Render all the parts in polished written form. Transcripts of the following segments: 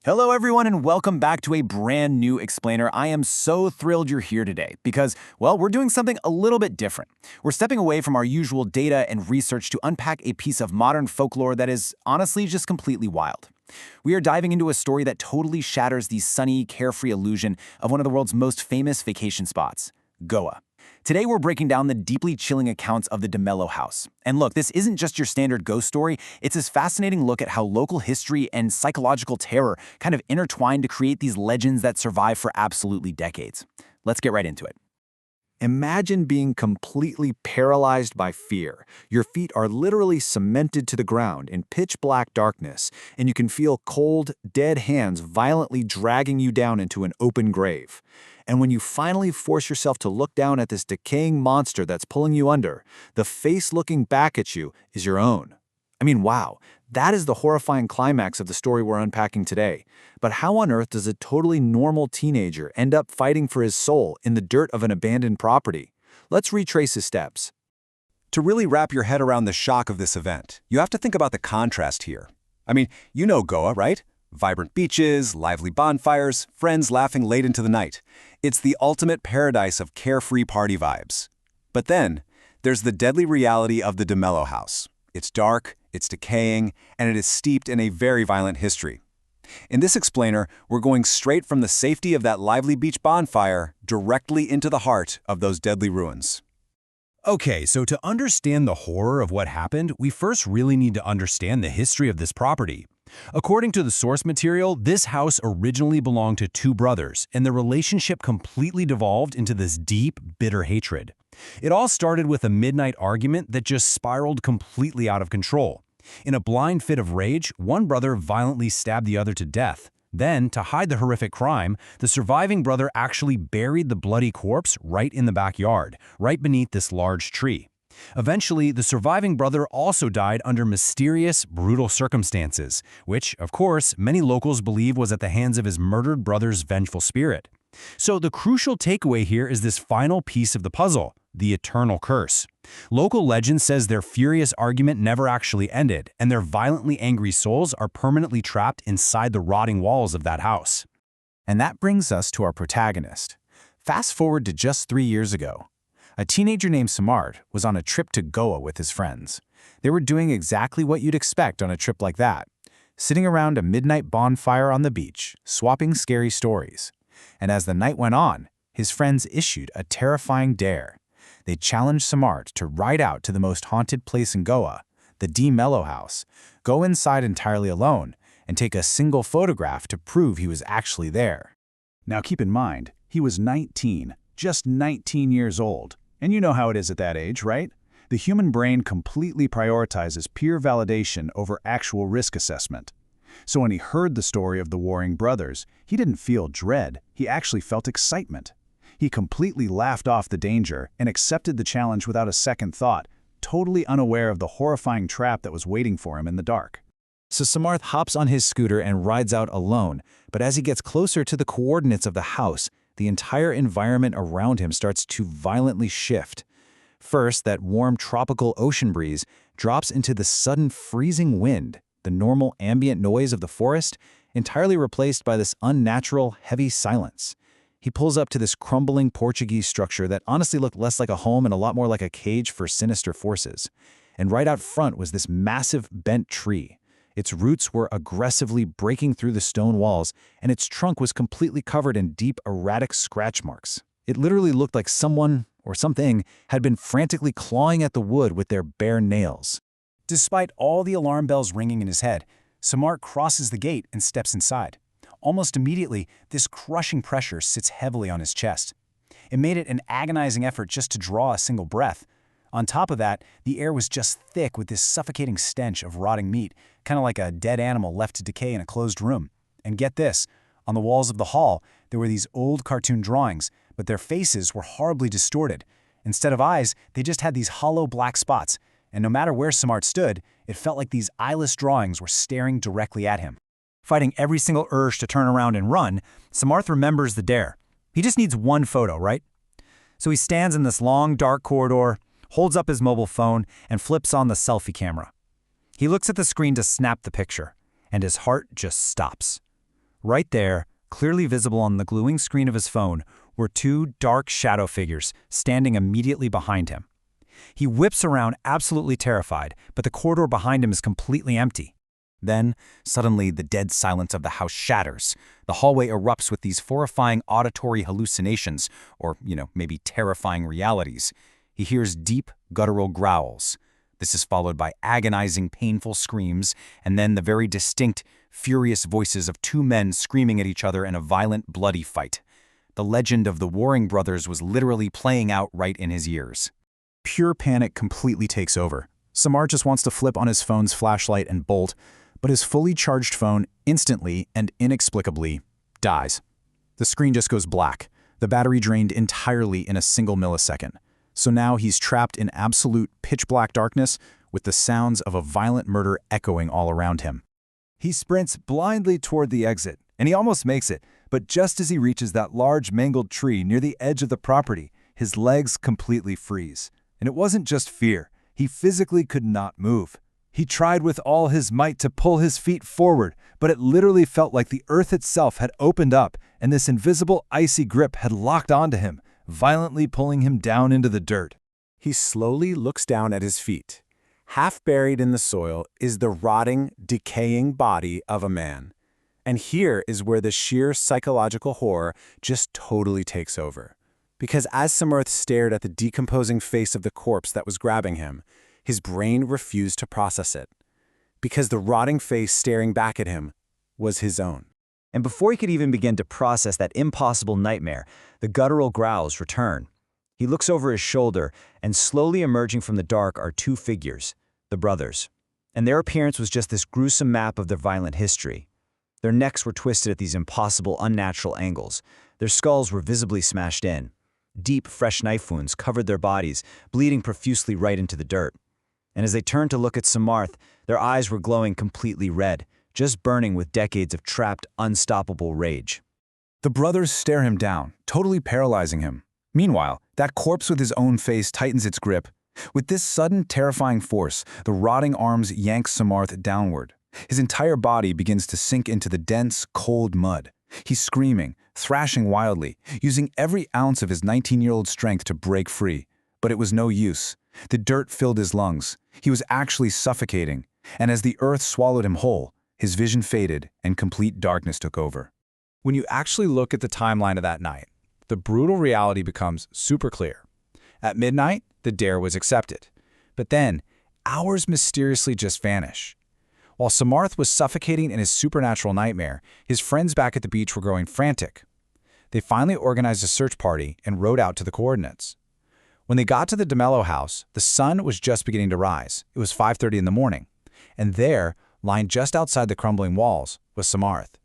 Hello, everyone, and welcome back to a brand new explainer. I am so thrilled you're here today because, well, we're doing something a little bit different. We're stepping away from our usual data and research to unpack a piece of modern folklore that is honestly just completely wild. We are diving into a story that totally shatters the sunny, carefree illusion of one of the world's most famous vacation spots, Goa. Today, we're breaking down the deeply chilling accounts of the De Mello House. And look, this isn't just your standard ghost story, it's this fascinating look at how local history and psychological terror kind of intertwine to create these legends that survive for absolutely decades. Let's get right into it. Imagine being completely paralyzed by fear. Your feet are literally cemented to the ground in pitch-black darkness, and you can feel cold, dead hands violently dragging you down into an open grave. And when you finally force yourself to look down at this decaying monster that's pulling you under, the face looking back at you is your own. I mean, wow, that is the horrifying climax of the story we're unpacking today. But how on earth does a totally normal teenager end up fighting for his soul in the dirt of an abandoned property? Let's retrace his steps. To really wrap your head around the shock of this event, you have to think about the contrast here. I mean, you know Goa, right? Vibrant beaches, lively bonfires, friends laughing late into the night. It's the ultimate paradise of carefree party vibes. But then, there's the deadly reality of the De Mello House. It's dark, it's decaying, and it is steeped in a very violent history. In this explainer, we're going straight from the safety of that lively beach bonfire directly into the heart of those deadly ruins. Okay, so to understand the horror of what happened, we first really need to understand the history of this property. According to the source material, this house originally belonged to two brothers, and the relationship completely devolved into this deep, bitter hatred. It all started with a midnight argument that just spiraled completely out of control. In a blind fit of rage, one brother violently stabbed the other to death. Then, to hide the horrific crime, the surviving brother actually buried the bloody corpse right in the backyard, right beneath this large tree. Eventually, the surviving brother also died under mysterious, brutal circumstances, which, of course, many locals believe was at the hands of his murdered brother's vengeful spirit. So the crucial takeaway here is this final piece of the puzzle, the eternal curse. Local legend says their furious argument never actually ended, and their violently angry souls are permanently trapped inside the rotting walls of that house. And that brings us to our protagonist. Fast forward to just 3 years ago. A teenager named Samart was on a trip to Goa with his friends. They were doing exactly what you'd expect on a trip like that, sitting around a midnight bonfire on the beach, swapping scary stories. And as the night went on, his friends issued a terrifying dare. They challenged Samart to ride out to the most haunted place in Goa, the De Mello House, go inside entirely alone, and take a single photograph to prove he was actually there. Now keep in mind, he was 19, just 19 years old. And you know how it is at that age, right? The human brain completely prioritizes peer validation over actual risk assessment. So when he heard the story of the warring brothers, he didn't feel dread, he actually felt excitement. He completely laughed off the danger and accepted the challenge without a second thought, totally unaware of the horrifying trap that was waiting for him in the dark. So Samarth hops on his scooter and rides out alone, but as he gets closer to the coordinates of the house, the entire environment around him starts to violently shift. First, that warm tropical ocean breeze drops into the sudden freezing wind, the normal ambient noise of the forest, entirely replaced by this unnatural, heavy silence. He pulls up to this crumbling Portuguese structure that honestly looked less like a home and a lot more like a cage for sinister forces. And right out front was this massive bent tree. Its roots were aggressively breaking through the stone walls, and its trunk was completely covered in deep, erratic scratch marks. It literally looked like someone, or something, had been frantically clawing at the wood with their bare nails. Despite all the alarm bells ringing in his head, Samart crosses the gate and steps inside. Almost immediately, this crushing pressure sits heavily on his chest. It made it an agonizing effort just to draw a single breath. On top of that, the air was just thick with this suffocating stench of rotting meat, kind of like a dead animal left to decay in a closed room. And get this, on the walls of the hall, there were these old cartoon drawings, but their faces were horribly distorted. Instead of eyes, they just had these hollow black spots, and no matter where Samart stood, it felt like these eyeless drawings were staring directly at him. Fighting every single urge to turn around and run, Samarth remembers the dare. He just needs one photo, right? So he stands in this long, dark corridor, holds up his mobile phone, and flips on the selfie camera. He looks at the screen to snap the picture, and his heart just stops. Right there, clearly visible on the glowing screen of his phone, were two dark shadow figures standing immediately behind him. He whips around absolutely terrified, but the corridor behind him is completely empty. Then, suddenly, the dead silence of the house shatters. The hallway erupts with these horrifying auditory hallucinations, or, maybe terrifying realities. He hears deep, guttural growls. This is followed by agonizing, painful screams, and then the very distinct, furious voices of two men screaming at each other in a violent, bloody fight. The legend of the Waring brothers was literally playing out right in his ears. Pure panic completely takes over. Samar just wants to flip on his phone's flashlight and bolt, but his fully charged phone instantly and inexplicably dies. The screen just goes black, the battery drained entirely in a single millisecond. So now he's trapped in absolute pitch-black darkness with the sounds of a violent murder echoing all around him. He sprints blindly toward the exit, and he almost makes it, but just as he reaches that large mangled tree near the edge of the property, his legs completely freeze. And it wasn't just fear. He physically could not move. He tried with all his might to pull his feet forward, but it literally felt like the earth itself had opened up and this invisible icy grip had locked onto him, violently pulling him down into the dirt. He slowly looks down at his feet. Half buried in the soil is the rotting, decaying body of a man. And here is where the sheer psychological horror just totally takes over. Because as Samarth stared at the decomposing face of the corpse that was grabbing him, his brain refused to process it. Because the rotting face staring back at him was his own. And before he could even begin to process that impossible nightmare, the guttural growls return. He looks over his shoulder, and slowly emerging from the dark are two figures, the brothers. And their appearance was just this gruesome map of their violent history. Their necks were twisted at these impossible, unnatural angles. Their skulls were visibly smashed in. Deep, fresh knife wounds covered their bodies, bleeding profusely right into the dirt. And as they turned to look at Samarth, their eyes were glowing completely red, just burning with decades of trapped, unstoppable rage. The brothers stare him down, totally paralyzing him. Meanwhile, that corpse with his own face tightens its grip. With this sudden, terrifying force, the rotting arms yank Samarth downward. His entire body begins to sink into the dense, cold mud. He's screaming, thrashing wildly, using every ounce of his 19-year-old strength to break free. But it was no use. The dirt filled his lungs. He was actually suffocating. And as the earth swallowed him whole, his vision faded and complete darkness took over. When you actually look at the timeline of that night, the brutal reality becomes super clear. At midnight, the dare was accepted. But then, hours mysteriously just vanish. While Samarth was suffocating in his supernatural nightmare, his friends back at the beach were growing frantic. They finally organized a search party and rode out to the coordinates. When they got to the DeMello house, the sun was just beginning to rise. It was 5:30 in the morning. And there, lying just outside the crumbling walls, was Samarth.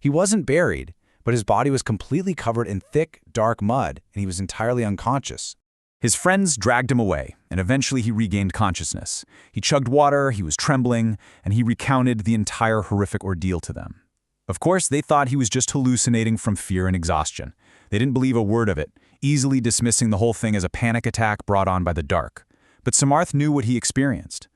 He wasn't buried, but his body was completely covered in thick, dark mud, and he was entirely unconscious. His friends dragged him away, and eventually he regained consciousness. He chugged water, he was trembling, and he recounted the entire horrific ordeal to them. Of course, they thought he was just hallucinating from fear and exhaustion. They didn't believe a word of it, easily dismissing the whole thing as a panic attack brought on by the dark. But Samarth knew what he experienced.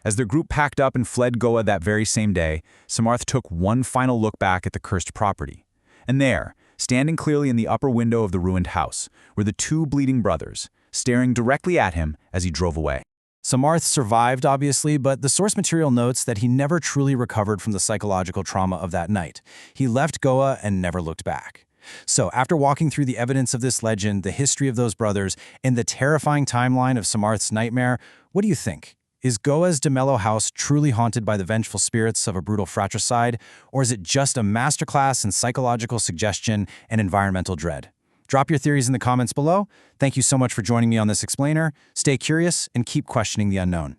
As their group packed up and fled Goa that very same day, Samarth took one final look back at the cursed property. And there, standing clearly in the upper window of the ruined house, were the two bleeding brothers, staring directly at him as he drove away. Samarth survived, obviously, but the source material notes that he never truly recovered from the psychological trauma of that night. He left Goa and never looked back. So, after walking through the evidence of this legend, the history of those brothers, and the terrifying timeline of Samarth's nightmare, what do you think? Is Goa's DeMello house truly haunted by the vengeful spirits of a brutal fratricide, or is it just a masterclass in psychological suggestion and environmental dread? Drop your theories in the comments below. Thank you so much for joining me on this explainer. Stay curious and keep questioning the unknown.